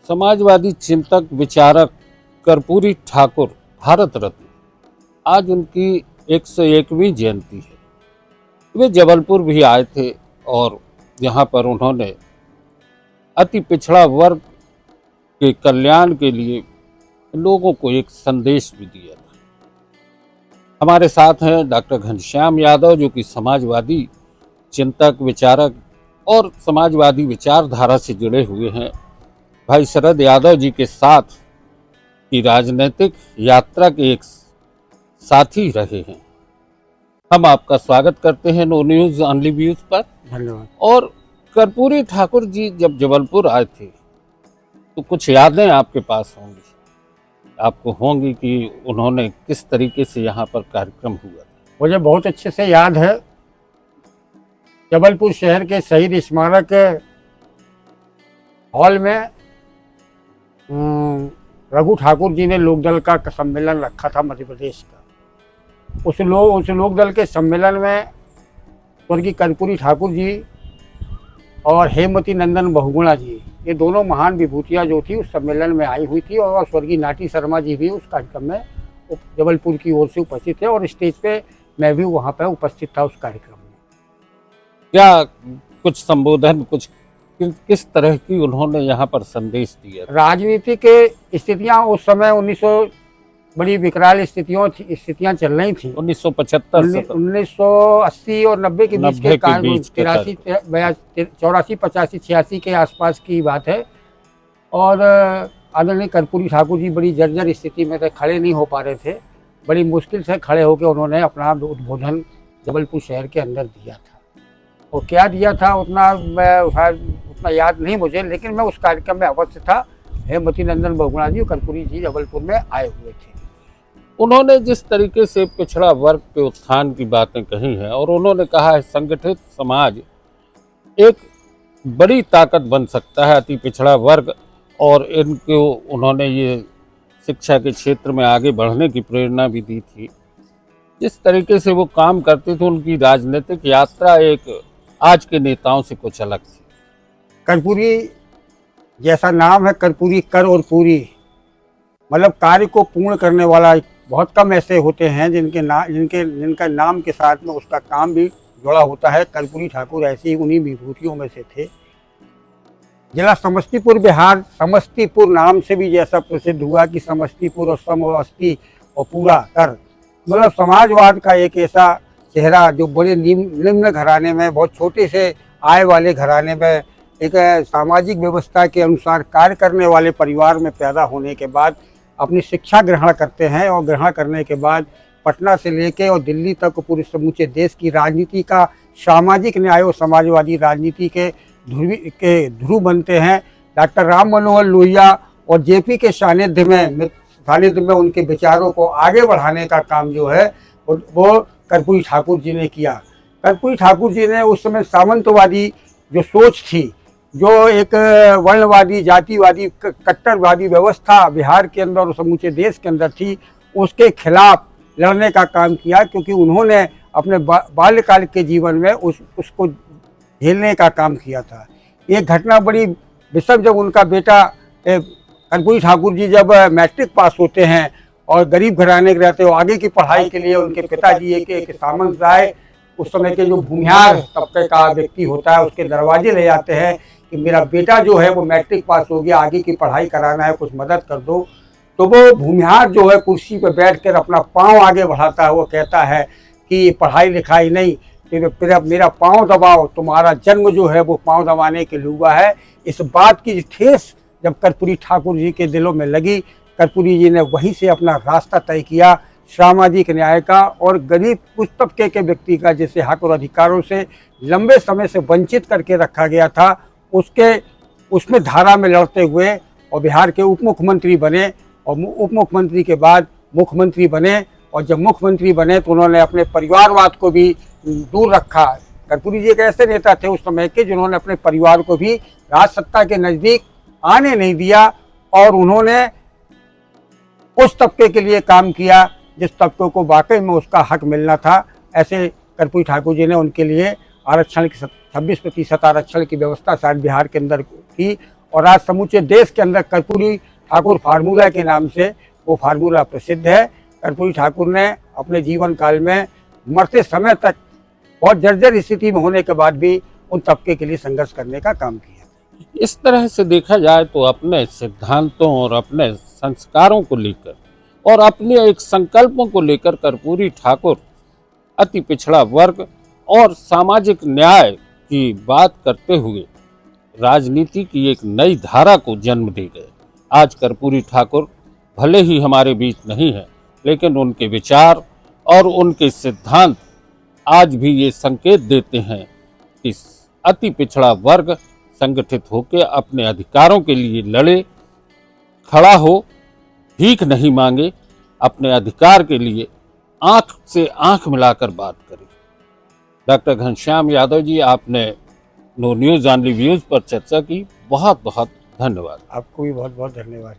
समाजवादी चिंतक विचारक कर्पूरी ठाकुर भारत रत्न, आज उनकी 101वीं जयंती है। वे जबलपुर भी आए थे और यहाँ पर उन्होंने अति पिछड़ा वर्ग के कल्याण के लिए लोगों को एक संदेश भी दिया था। हमारे साथ हैं डॉक्टर घनश्याम यादव, जो कि समाजवादी चिंतक विचारक और समाजवादी विचारधारा से जुड़े हुए हैं। भाई शरद यादव जी के साथ की राजनीतिक यात्रा के एक साथी रहे हैं। हम आपका स्वागत करते हैं नो न्यूज ऑनली व्यूज पर। धन्यवाद। और कर्पूरी ठाकुर जी जब जबलपुर आए थे तो कुछ यादें आपके पास होंगी, आपको होंगी कि उन्होंने किस तरीके से यहाँ पर कार्यक्रम हुआ। मुझे बहुत अच्छे से याद है, जबलपुर शहर के शहीद स्मारक हॉल में रघु ठाकुर जी ने लोकदल का सम्मेलन रखा था मध्य प्रदेश का। उस लोकदल के सम्मेलन में स्वर्गीय कर्पूरी ठाकुर जी और हेमवती नंदन बहुगुणा जी, ये दोनों महान विभूतियाँ जो थी उस सम्मेलन में आई हुई थी। और स्वर्गीय नाटी शर्मा जी भी उस कार्यक्रम में जबलपुर की ओर से उपस्थित थे और स्टेज पे मैं भी वहाँ पर उपस्थित था उस कार्यक्रम में। क्या कुछ संबोधन, कुछ किस तरह की उन्होंने यहाँ पर संदेश दिया? राजनीतिक स्थितियाँ उस समय 1900 बड़ी विकराल स्थितियाँ चल रही थी। 1980 और 90 के बीच के 84, 85, 86 के आसपास की बात है। और आदरणीय कर्पूरी ठाकुर जी बड़ी जर्जर स्थिति में थे, खड़े नहीं हो पा रहे थे। बड़ी मुश्किल से खड़े होकर उन्होंने अपना उद्बोधन जबलपुर शहर के अंदर दिया था। और क्या दिया था उतना याद नहीं मुझे, लेकिन मैं उस कार्यक्रम में अवश्य था। हेमवती नंदन बहुगुणा जी और कर्पूरी जी जबलपुर में आए हुए थे। उन्होंने जिस तरीके से पिछड़ा वर्ग के उत्थान की बातें कही हैं और उन्होंने कहा है संगठित समाज एक बड़ी ताकत बन सकता है, अति पिछड़ा वर्ग, और इनको उन्होंने ये शिक्षा के क्षेत्र में आगे बढ़ने की प्रेरणा भी दी थी। जिस तरीके से वो काम करते थे, उनकी राजनीतिक यात्रा एक आज के नेताओं से कुछ अलग थी। कर्पूरी जैसा नाम है, कर्पूरी कर और पूरी, मतलब कार्य को पूर्ण करने वाला। बहुत कम ऐसे होते हैं जिनका नाम के साथ में उसका काम भी जुड़ा होता है। कर्पूरी ठाकुर ऐसी उन्हीं विभूतियों में से थे। जिला समस्तीपुर बिहार, समस्तीपुर नाम से भी जैसा प्रसिद्ध हुआ कि समस्तीपुर और समअस्थि और पूरा कर, मतलब समाजवाद का एक ऐसा चेहरा जो बड़े निम्न घराने में, बहुत छोटे से आय वाले घराने में, एक सामाजिक व्यवस्था के अनुसार कार्य करने वाले परिवार में पैदा होने के बाद अपनी शिक्षा ग्रहण करते हैं। और ग्रहण करने के बाद पटना से लेके और दिल्ली तक पूरे समूचे देश की राजनीति का, सामाजिक न्याय और समाजवादी राजनीति के ध्रुव बनते हैं। डॉक्टर राम मनोहर लोहिया और जेपी के सानिध्य में उनके विचारों को आगे बढ़ाने का काम जो है वो कर्पूरी ठाकुर जी ने किया। कर्पूरी ठाकुर जी ने उस समय सामंतवादी जो सोच थी, जो एक वर्णवादी, जातिवादी, कट्टरवादी व्यवस्था बिहार के अंदर और समूचे देश के अंदर थी, उसके खिलाफ लड़ने का काम किया। क्योंकि उन्होंने अपने बाल्यकाल के जीवन में उसको झेलने का काम किया था। एक घटना बड़ी विषम, जब उनका बेटा कर्पूरी ठाकुर जी जब मैट्रिक पास होते हैं और गरीब घराने के रहते हो, आगे की पढ़ाई के लिए उनके पिताजी एक सामंत राय, उस समय के जो भूमिहार तबके का व्यक्ति होता है, उसके दरवाजे ले जाते हैं कि मेरा बेटा जो है वो मैट्रिक पास हो गया, आगे की पढ़ाई कराना है, कुछ मदद कर दो। तो वो भूमिहार जो है कुर्सी पर बैठकर अपना पाँव आगे बढ़ाता है। वो कहता है कि पढ़ाई लिखाई नहीं, फिर मेरा पाँव दबाओ, तुम्हारा जन्म जो है वो पाँव दबाने के लिए हुआ है। इस बात की ठेस जब कर्पूरी ठाकुर जी के दिलों में लगी, कर्पूरी जी ने वहीं से अपना रास्ता तय किया सामाजिक न्याय का और गरीब उस तबके के व्यक्ति का, जिसे हक और अधिकारों से लंबे समय से वंचित करके रखा गया था, उसमें धारा में लड़ते हुए और बिहार के उप मुख्यमंत्री बने। और उप मुख्यमंत्री के बाद मुख्यमंत्री बने। और जब मुख्यमंत्री बने तो उन्होंने अपने परिवारवाद को भी दूर रखा। कर्पूरी जी एक ऐसे नेता थे उस समय के जिन्होंने अपने परिवार को भी राज सत्ता के नज़दीक आने नहीं दिया। और उन्होंने उस तबके के लिए काम किया जिस तबके को वाकई में उसका हक मिलना था। ऐसे कर्पूरी ठाकुर जी ने उनके लिए आरक्षण की 26% आरक्षण की व्यवस्था शायद बिहार के अंदर की। और आज समूचे देश के अंदर कर्पूरी ठाकुर फार्मूला के नाम से वो फार्मूला प्रसिद्ध है। कर्पूरी ठाकुर ने अपने जीवन काल में मरते समय तक बहुत जर्जर स्थिति में होने के बाद भी उन तबके के लिए संघर्ष करने का काम किया। इस तरह से देखा जाए तो अपने सिद्धांतों और अपने संस्कारों को लेकर और अपने एक संकल्पों को लेकर कर्पूरी ठाकुर अति पिछड़ा वर्ग और सामाजिक न्याय की बात करते हुए राजनीति की एक नई धारा को जन्म दे गए। आज कर्पूरी ठाकुर भले ही हमारे बीच नहीं है, लेकिन उनके विचार और उनके सिद्धांत आज भी ये संकेत देते हैं कि अति पिछड़ा वर्ग संगठित होकर अपने अधिकारों के लिए लड़े, खड़ा हो, भीख नहीं मांगे, अपने अधिकार के लिए आंख से आंख मिलाकर बात करे। डॉक्टर घनश्याम यादव जी, आपने नो न्यूज़ ऑनली व्यूज पर चर्चा की, बहुत बहुत धन्यवाद। आपको भी बहुत बहुत धन्यवाद।